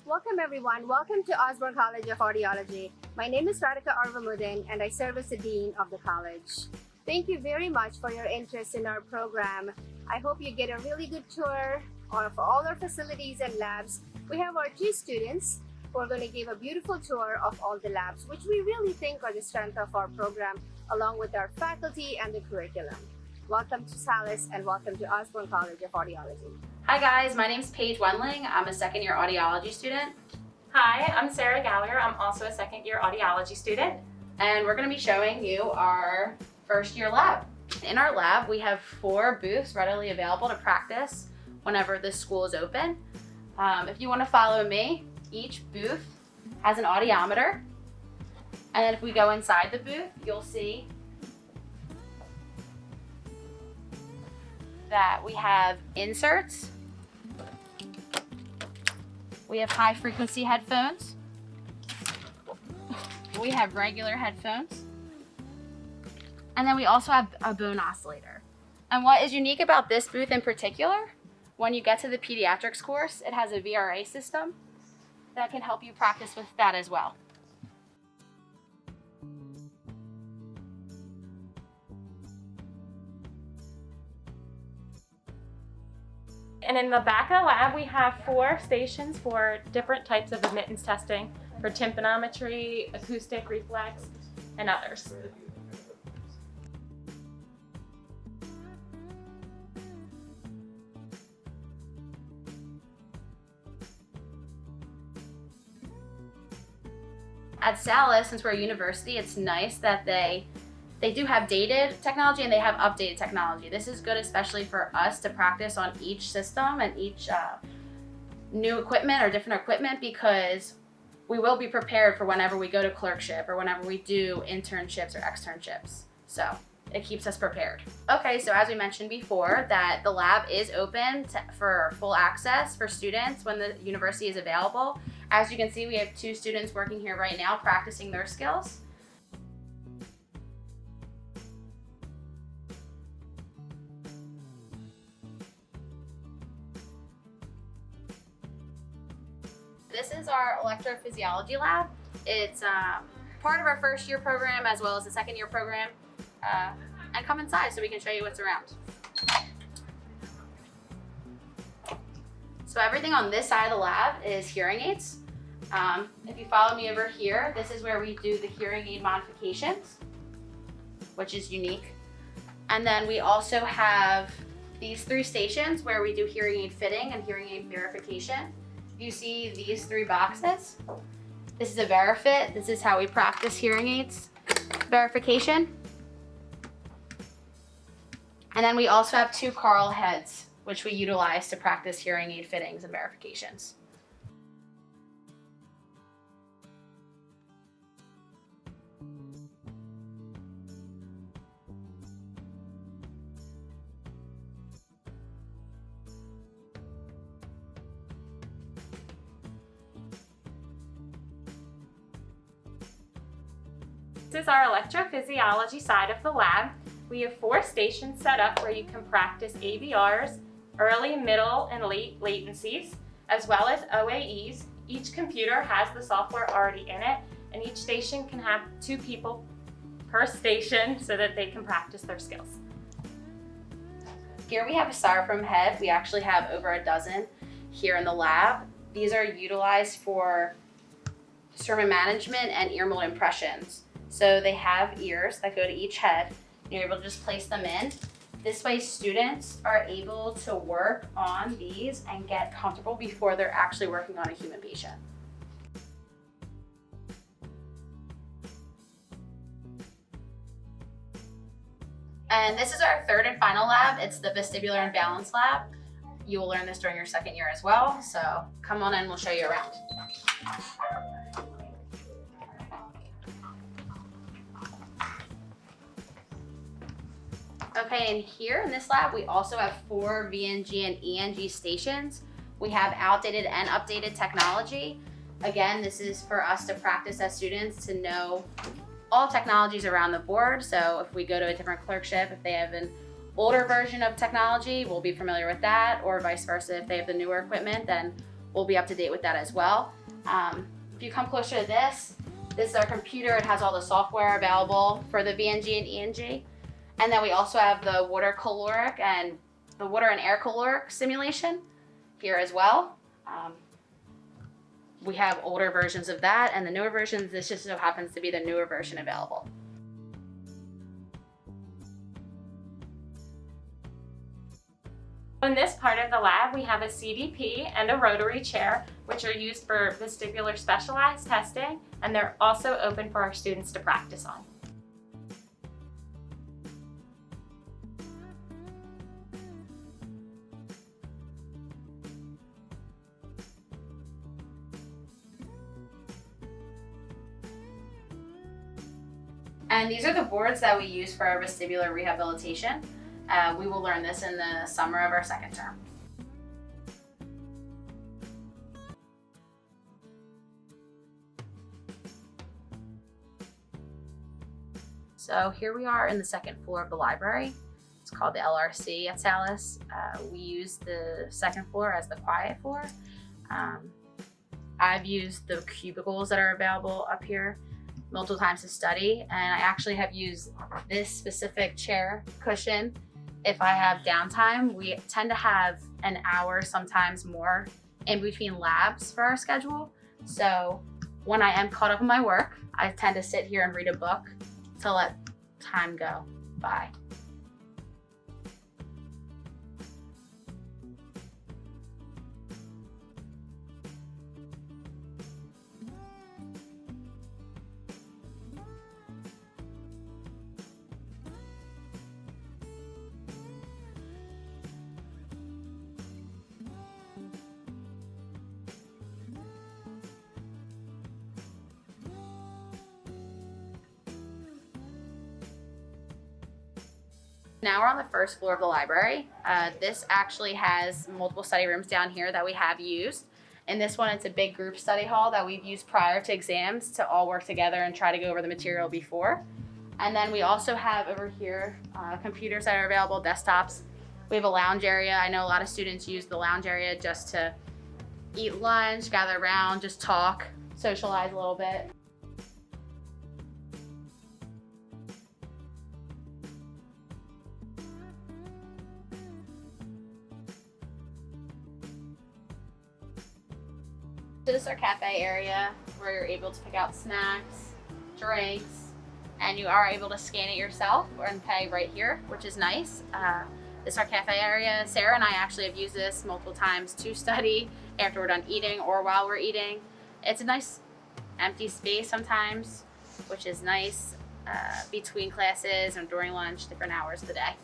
Welcome everyone. Welcome to Osborne College of Audiology. My name is Radhika Arvamuddin and I serve as the Dean of the college. Thank you very much for your interest in our program. I hope you get a really good tour of all our facilities and labs. We have our 2 students who are going to give a beautiful tour of all the labs, which we really think are the strength of our program, along with our faculty and the curriculum. Welcome to Salus and welcome to Osborne College of Audiology. Hi guys, my name is Paige Wendling. I'm a second-year audiology student. Hi, I'm Sarah Gallagher. I'm also a second-year audiology student. And we're going to be showing you our first-year lab. In our lab, we have 4 booths readily available to practice whenever this school is open. If you want to follow me, each booth has an audiometer. And then if we go inside the booth, you'll see that we have inserts. We have high frequency headphones. We have regular headphones. And then we also have a bone oscillator. And what is unique about this booth in particular, when you get to the pediatrics course, it has a VRA system that can help you practice with that as well. And in the back of the lab, we have 4 stations for different types of admittance testing for tympanometry, acoustic reflex, and others. At Salus, since we're a university, it's nice that they do have dated technology and they have updated technology. This is good especially for us to practice on each system and each new equipment or different equipment, because we will be prepared for whenever we go to clerkship or whenever we do internships or externships. So it keeps us prepared. Okay, so as we mentioned before, that the lab is open for full access for students when the university is available. As you can see, we have 2 students working here right now practicing their skills. This is our Electrophysiology Lab. It's part of our first year program as well as the second year program. And come inside so we can show you what's around. So everything on this side of the lab is hearing aids. If you follow me over here, this is where we do the hearing aid modifications, which is unique. And then we also have these 3 stations where we do hearing aid fitting and hearing aid verification. You see these 3 boxes. This is a VeriFit. This is how we practice hearing aids verification. And then we also have 2 Carl heads, which we utilize to practice hearing aid fittings and verifications. This is our electrophysiology side of the lab. We have 4 stations set up where you can practice ABRs, early, middle, and late latencies, as well as OAEs. Each computer has the software already in it, and each station can have 2 people per station so that they can practice their skills. Here we have a styrofoam head. We actually have over a dozen here in the lab. These are utilized for sermon management and ear mold impressions. So they have ears that go to each head. You're able to just place them in. This way students are able to work on these and get comfortable before they're actually working on a human patient. And this is our 3rd and final lab. It's the Vestibular Inbalance Lab. You will learn this during your second year as well. So come on in, we'll show you around. Okay, and here in this lab, we also have 4 VNG and ENG stations. We have outdated and updated technology. Again, this is for us to practice as students to know all technologies around the board. So if we go to a different clerkship, if they have an older version of technology, we'll be familiar with that, or vice versa. If they have the newer equipment, then we'll be up to date with that as well. If you come closer to this is our computer. It has all the software available for the VNG and ENG. And then we also have the water caloric and the water and air caloric simulation here as well. We have older versions of that, and the newer versions, this just so happens to be the newer version available. In this part of the lab, we have a CDP and a rotary chair, which are used for vestibular specialized testing, and they're also open for our students to practice on. And these are the boards that we use for our vestibular rehabilitation. We will learn this in the summer of our second term. So here we are in the second floor of the library. It's called the LRC at Salus. We use the second floor as the quiet floor. I've used the cubicles that are available up here multiple times to study, and I actually have used this specific chair cushion if I have downtime. We tend to have an hour, sometimes more, in between labs for our schedule. So when I am caught up in my work, I tend to sit here and read a book to let time go by. Now we're on the first floor of the library. This actually has multiple study rooms down here that we have used. In this one, it's a big group study hall that we've used prior to exams to all work together and try to go over the material before. And then we also have over here computers that are available, desktops. We have a lounge area. I know a lot of students use the lounge area just to eat lunch, gather around, just talk, socialize a little bit. So this is our cafe area where you're able to pick out snacks, drinks, and you are able to scan it yourself and pay right here, which is nice. This is our cafe area. Sarah and I actually have used this multiple times to study after we're done eating or while we're eating. It's a nice empty space sometimes, which is nice between classes and during lunch, different hours of the day.